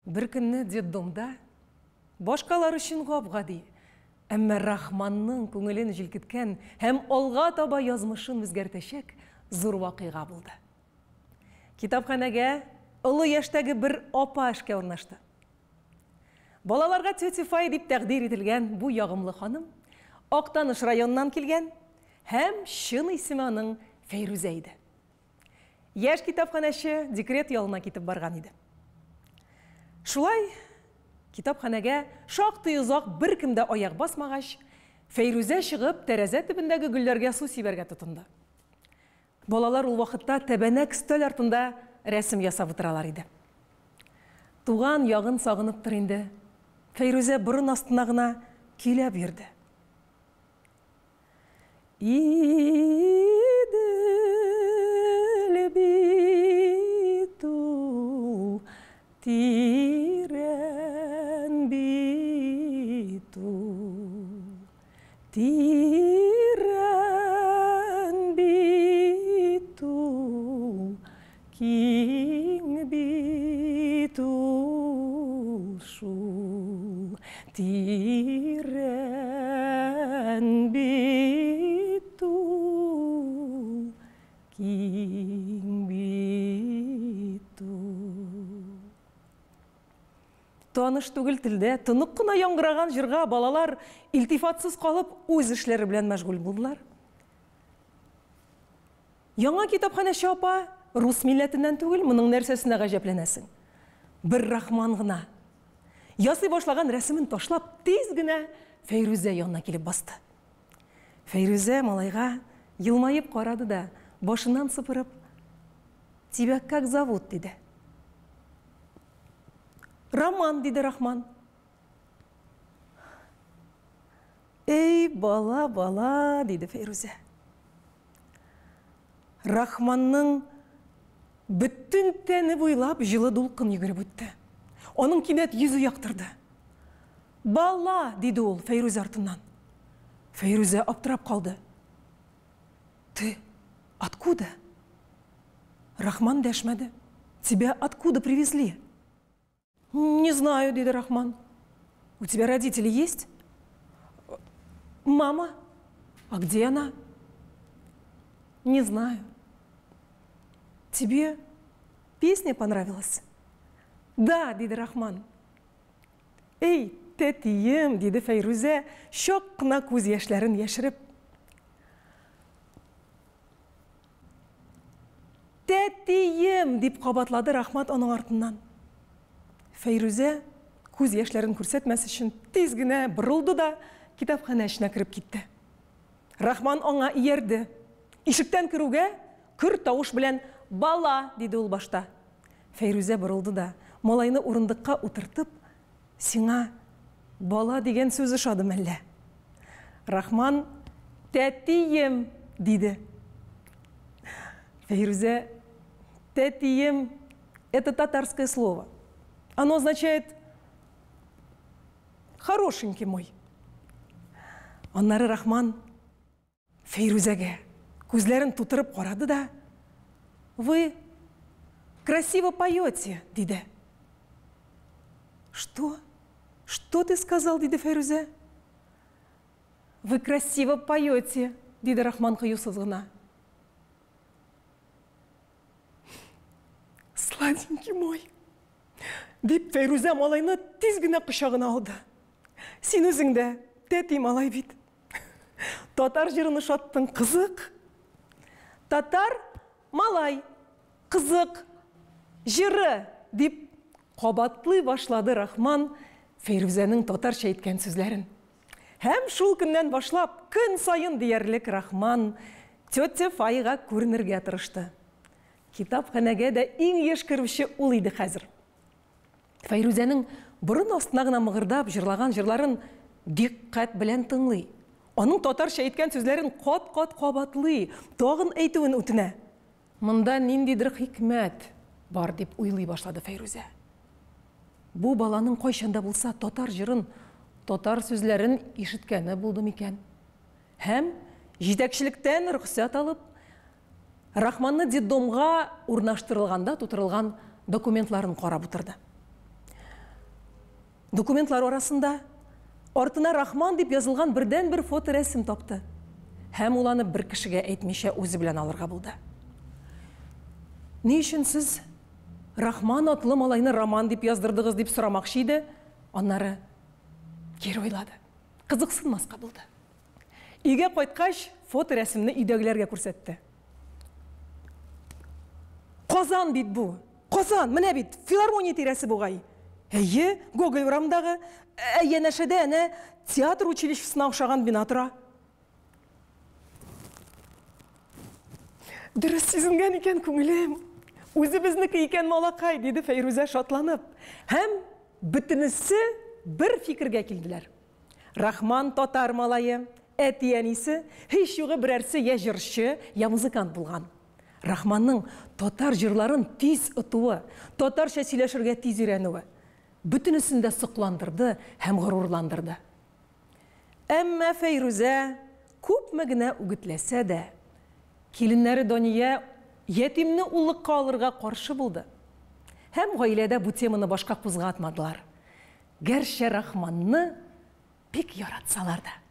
Bir күнне детдомда башкалар өчен гап-гади, әмма Рахманның күңелен җилкеткән һәм алга таба язмышын үзгәртәчәк зур вакыйга булды. Китапханәгә олы яшьтәге бер апа эшкә урнашты. Балаларга тетя Фай дип тәкъдир ителгән бу ягымлы ханым Актаныш районыннан килгән һәм чын исеме аның Фәйрүзә иде. Яшь китапханәче декрет ялына китеп барган иде. Шулай китапханәгә шактый озак беркем дә аяк басмагач, Фәйрүзә чыгып тәрәзә төбендәге гөлләргә су сибәргә тотынды. Балалар ул вакытта тәбәнәк стөл артында рәсем ясап утыралар иде. Туган ягын сагынып тор инде. Фәйрүзә борын астына гына көйләп йөрде. Идел бит ул, тирән бит ул, тирән бит ул, киң бит ул шул, тирән бит ул, киң бит ул. Таныш түгел телдә, тынык кына яңгыраган җырга балалар илтифатсыз калып үз эшләре белән мәшгуль булдылар. Яңа китапханәче апа рус милләтеннән түгел, моның нәрсәсенә гаҗәпләнәсең. Бер Рахман гына. Ясый башлаган рәсемен ташлап, тиз генә Фәйрүзә янына килеп басты. Фәйрүзә малайга елмаеп карады да, башыннан сыпырып, "Тебя как зовут?" диде. "Роман", диде Рахман. "Эй, бала, бала", диде Фәйрүзә. Рахманның бөтен тәне буйлап җылы дулкын йөгереп үтте. Аның кинәт йөзе яктырды. "Бала", диде ул Фәйрүзә артыннан. Фәйрүзә аптырап калды. "Ты откуда?" Рахман дәшмәде. "Тебя откуда привезли?" "Не знаю", диде Рахман. "У тебя родители есть?" "Мама? А где она?" "Не знаю." "Тебе песня понравилась?" "Да", диде Рахман. "Эй, тәтием", диде Фәйрүзә, шак кына күз яшьләрен яшереп. "Тәтием", дип кабатлады Рахман аның артыннан. Фәйрүзә күз яшьләрен күрсәтмәс өчен тиз генә борылды да китапханә эченә кереп китте. Рахман аңа иярде. Ишектән керүгә көр тавыш белән "Бала", диде ул башта. Фәйрүзә борылды да, малайны урындыкка утыртып, "Сиңа бала дигән сүз ошадым әллә?" Рахман "Тәтием", диде. Фәйрүзә "Тәтием" — это татарское слово. Оно означает "хорошенький мой". Аннары Рахман Фәйрүзәгә күзләрен тутырып карады да, "Вы красиво поете", диде. "Что? Что ты сказал?" диде Фәйрүзә. "Вы красиво поете", диде Рахман кыюсыз гына. "Сладенький мой", дип Фәйрүзә малайны тиз генә кочагына алды. "Син үзең дә тәти малай бит. Татар җырын ошаттың, кызык. Татар малай, кызык җыры", дип кабатлый башлады Рахман Фәйрүзәнең татарча әйткән сүзләрен. Һәм шул көннән башлап көн сайын диярлек Рахман тетя Файга күренергә тырышты. Китапханәгә дә иң еш керүче ул иде хәзер. Фәйрүзәнең борын астына гына мыгырдап җырлаган җырларын диккать белән тыңлый. Аның татарча әйткән сүзләрен кат-кат кабатлый, тагын әйтүен үтенә. Монда ниндидер хикмәт бар дип уйлый башлады Фәйрүзә. Бу баланың кайчанда булса татар җырын, татар сүзләрен ишеткәне булды микән? Һәм җитәкчелектән рөхсәт алып, Рахманны детдомга урнаштырылганда тутырылган документларын карап утырды. Документлар арасында артына Рахман дип язылган бердән бер фоторәсем тапты. Һәм ул аны бер кешегә әйтмичә үзе белән алырга булды. Ни өчен сез Рахман атлы малайны Роман дип яздырдыгыз дип сорамакчы иде, аннары кире уйлады. Кызыксынмаска булды. Өйгә кайткач, фоторәсемне өйдәгеләргә күрсәтте. Казан бит бу. Казан, менә бит, филармония тирәсе бугай. Әйе, Гоголь урамындагы, янәшәдә әнә театр училищесына охшаган бина тора. Дөрес сизенгән икән күңелем. Үзебезнеке икән малакай, диде Фәйрүзә шатланып. Һәм бөтенесе бер фикергә килделәр. Рахман татар малайы, әти-әнисе, һич югы берәрсе я җырчы, я музыкант булган. Рахманның татар җырларын тиз ытуы, татарча сөйләшергә тиз өйрәнүе бөтенесен дә сокландырды һәм горурландырды. Әмма Фәйрүзә күпме генә үгетләсә дә, киленнәре Дания ятимне уллыкка алырга каршы булды. Һәм гаиләдә бу теманы башка кузгатмадылар. Гәрчә Рахманны бик яратсалар да.